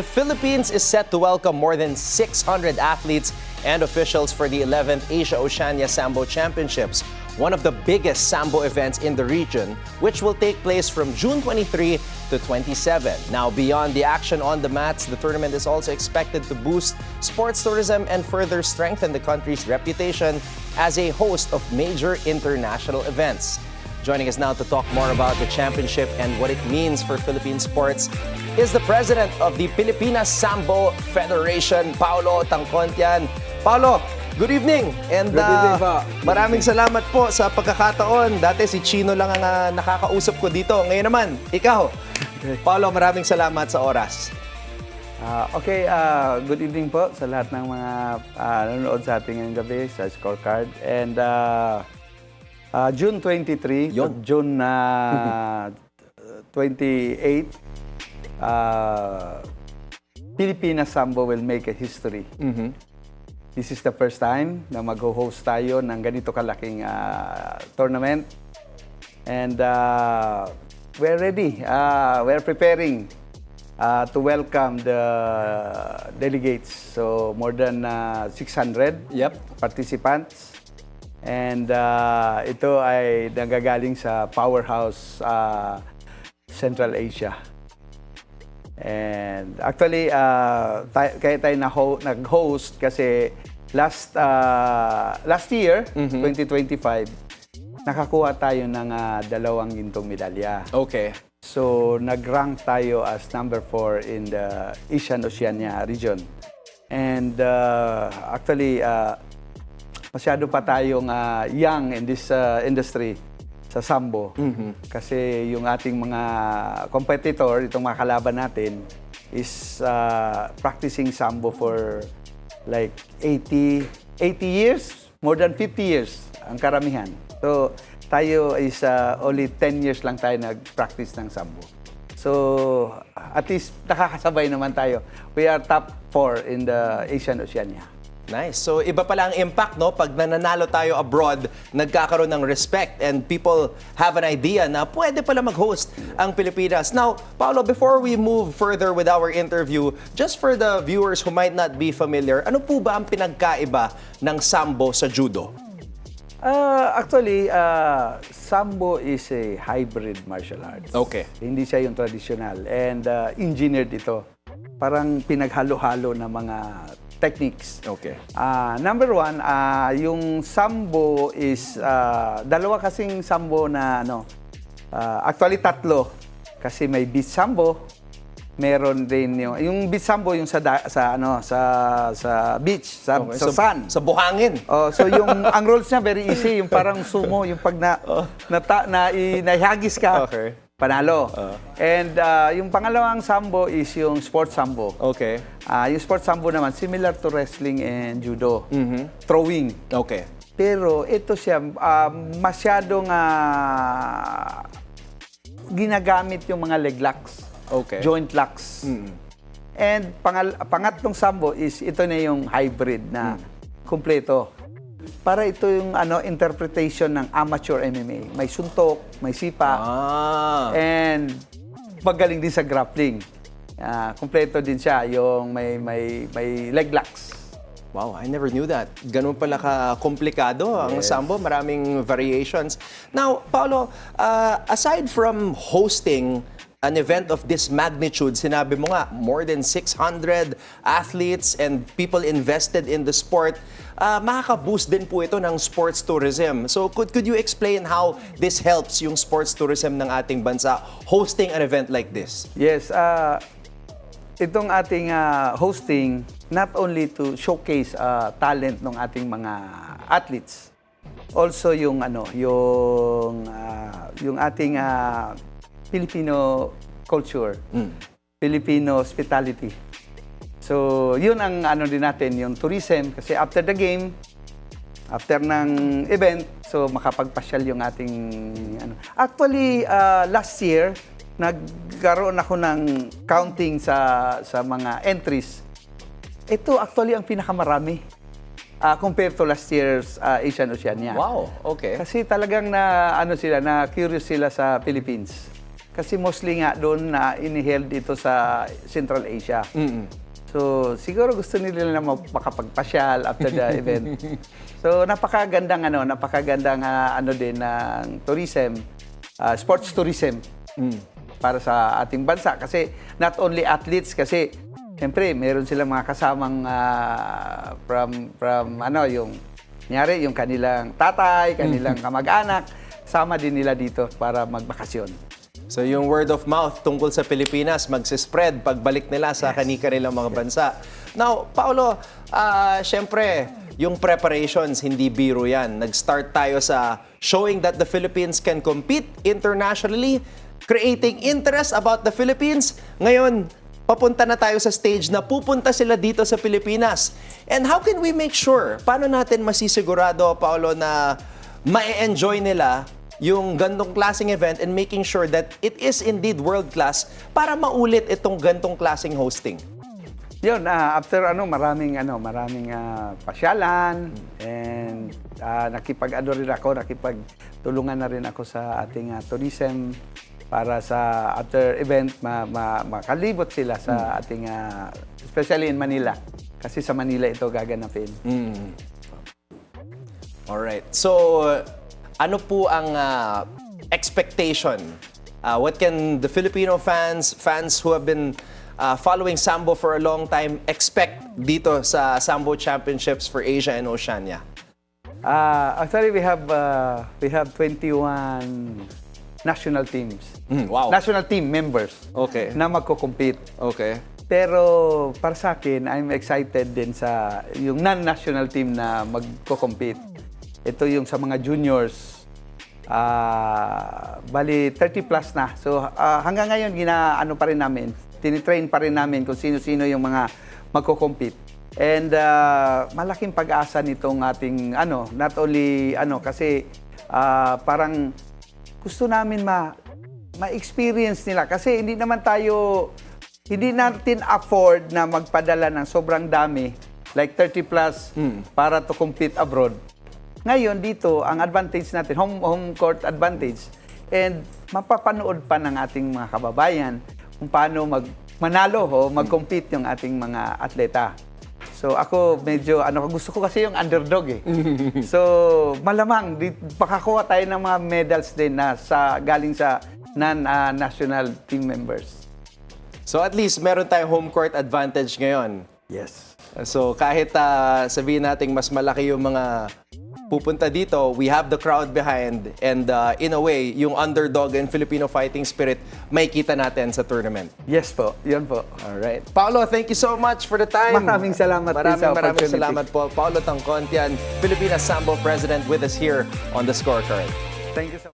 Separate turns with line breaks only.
The Philippines is set to welcome more than 600 athletes and officials for the 11th Asia-Oceania Sambo Championships, one of the biggest Sambo events in the region, which will take place from June 23 to 27. Now, beyond the action on the mats, the tournament is also expected to boost sports tourism and further strengthen the country's reputation as a host of major international events. Joining us now to talk more about the championship and what it means for Philippine sports is the president of the Pilipinas Sambo Federation, Paolo Tangcontian. Paolo, good evening. And
Good evening po.
maraming salamat po sa pagkakataon. Dati si Chino lang ang nakakausap ko dito. Ngayon naman, ikaw. Paolo, maraming salamat sa oras.
Good evening po sa lahat ng mga nanonood sa ating ngayong gabi sa scorecard. And June 23,
Yun.
June 28, Pilipinas Sambo will make a history. This is the first time na mag-host tayo ng ganito kalaking tournament. And we're ready. We're preparing to welcome the delegates. So more than 600 participants. And ito ay nanggagaling sa powerhouse Central Asia. And actually, kaya tayo nag-host kasi last year, 2025, nakakuha tayo ng 2 gintong medalya.
Okay.
So, nag-rank tayo as number 4 in the Asian Oceania region. And actually, masyado pa tayong young in this industry sa Sambo. Kasi yung ating mga competitor, itong mga kalaban natin, is practicing Sambo for like 80 years, more than 50 years ang karamihan. So, tayo is only 10 years lang tayo nag-practice ng Sambo. So, at least nakakasabay naman tayo. We are top 4 in the Asian Oceania.
Nice. So iba pala ang impact, no? Pag nananalo tayo abroad, nagkakaroon ng respect and people have an idea na pwede pala mag-host ang Pilipinas. Now, Paolo, before we move further with our interview, just for the viewers who might not be familiar, ano po ba ang pinagkaiba ng Sambo sa Judo?
Actually, Sambo is a hybrid martial arts.
Okay.
Hindi siya yung traditional. And engineered ito. Parang pinaghalo-halo na mga techniques.
Okay.
Number 1, yung Sambo is, dalawa kasing Sambo na, actually 3. Kasi may beach Sambo, meron din yung beach Sambo yung sa beach, sa sun.
Sa buhangin.
So yung ang rules niya very easy, yung parang sumo, yung pag nahagis ka.
Okay.
Panalo. And yung pangalawang Sambo is yung sports Sambo.
Okay.
Yung sports Sambo naman, similar to wrestling and judo. Throwing.
Okay.
Pero ito siya, masyadong ginagamit yung mga leg locks.
Okay.
Joint locks. And pangatlong Sambo is ito na yung hybrid na kumpleto. Para ito yung interpretation ng amateur MMA. May suntok, may sipa, and magaling din sa grappling. Kumpleto din siya, yung may leg locks.
Wow, I never knew that. Ganun pala ka-komplikado ang Sambo, maraming variations. Now, Paolo, aside from hosting an event of this magnitude, sinabi mo nga, more than 600 athletes and people invested in the sport, makaka-boost din po ito ng sports tourism. So could you explain how this helps yung sports tourism ng ating bansa hosting an event like this?
Yes, itong ating hosting, not only to showcase talent ng ating mga athletes, also yung ating Filipino culture, Filipino hospitality. So, yun ang din natin, yung tourism. Kasi after the game, after ng event, so makapagpasyal yung ating Actually, last year, nagkaroon ako ng counting sa mga entries. Ito actually ang pinakamarami compared to last year's Asian Oceania.
Wow, okay.
Kasi talagang na curious sila sa Philippines. Kasi mostly nga doon na iniheld dito sa Central Asia. So, siguro gusto nila na makapagpasyal after the event. So, napakagandang ano din ng tourism, sports tourism para sa ating bansa. Kasi not only athletes, kasi siyempre meron silang mga kasamang from yung kunyari, yung kanilang tatay, kanilang kamag-anak, sama din nila dito para magbakasyon.
So yung word of mouth tungkol sa Pilipinas magsispread pagbalik nila sa kanilang mga bansa. Now, Paolo, syempre, yung preparations, hindi biro yan. Nag-start tayo sa showing that the Philippines can compete internationally, creating interest about the Philippines. Ngayon, papunta na tayo sa stage na pupunta sila dito sa Pilipinas. And how can we make sure? Paano natin masisigurado, Paolo, na ma-enjoy nila yung gantong klaseng event and making sure that it is indeed world-class para maulit itong gantong klaseng hosting?
Yun, after maraming pasyalan and nakipagtulungan na rin ako sa ating tourism para sa after event makalibot sila sa ating especially in Manila kasi sa Manila ito gaganapin.
All right. So ano po ang expectation? What can the Filipino fans who have been following Sambo for a long time expect dito sa Sambo Championships for Asia and Oceania?
Actually we have 21 national teams.
Wow.
National team members.
Okay.
Na magko-compete.
Okay.
Pero para sa akin, I'm excited din sa yung non-national team na magko-compete. Ito yung sa mga juniors. Bali 30 plus na. So hanggang ngayon tinitrain pa rin namin kung sino-sino yung mga magko-compete. And malaking pag-asa nitong ating not only kasi parang gusto namin ma-experience nila kasi hindi natin afford na magpadala ng sobrang dami like 30 plus para to compete abroad. Ngayon dito ang advantage natin, home court advantage, and mapapanood pa ng ating mga kababayan kung paano manalo o mag-compete yung ating mga atleta. So ako medyo gusto ko kasi yung underdog eh. So malamang makakuha tayo ng mga medals din na galing sa non-national team members.
So at least meron tayong home court advantage ngayon.
Yes.
So kahit sabihin nating mas malaki yung mga pupunta dito, we have the crowd behind, and in a way, yung underdog and Filipino fighting spirit, may kita natin sa tournament.
Yes po, yun po.
Alright. Paolo, thank you so much for the time.
Maraming salamat din sa
Maraming
opportunity.
salamat po. Paolo Tangcontian, Pilipinas Sambo President, with us here on The Scorecard.
Thank you so much.